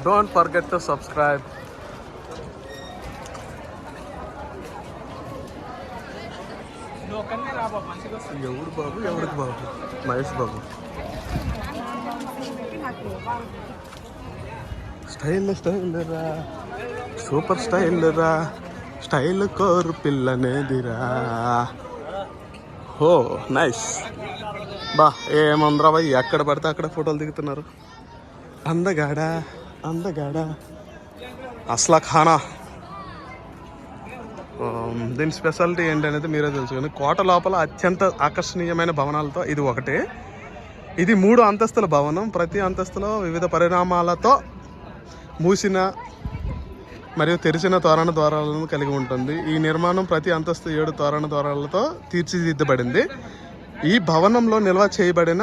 Don't forget to subscribe. ఎవడు బాబు ఎవరికి బాబు? Mahesh Babu. Style రా, సూపర్ స్టైల్ రా, స్టైల్ కోరు పిల్లనేదిరా. హో నైస్. బా ఏమందరా బాయ్, ఎక్కడ పడితే అక్కడ ఫోటోలు దిగుతున్నారు. అందగాడా అందగాడా అస్లా ఖానా. దీని స్పెషాలిటీ ఏంటనేది మీరే తెలుసుకొని. కోట లోపల అత్యంత ఆకర్షణీయమైన భవనాలతో ఇది ఒకటి. ఇది 3 అంతస్తుల భవనం. ప్రతి అంతస్తులో వివిధ పరిణామాలతో మూసిన మరియు తెరిచిన తోరణ ద్వారాలను కలిగి ఉంటుంది. ఈ నిర్మాణం ప్రతి అంతస్తు 7 తోరణ ద్వారాలతో తీర్చిదిద్దబడింది. ఈ భవనంలో నిల్వ చేయబడిన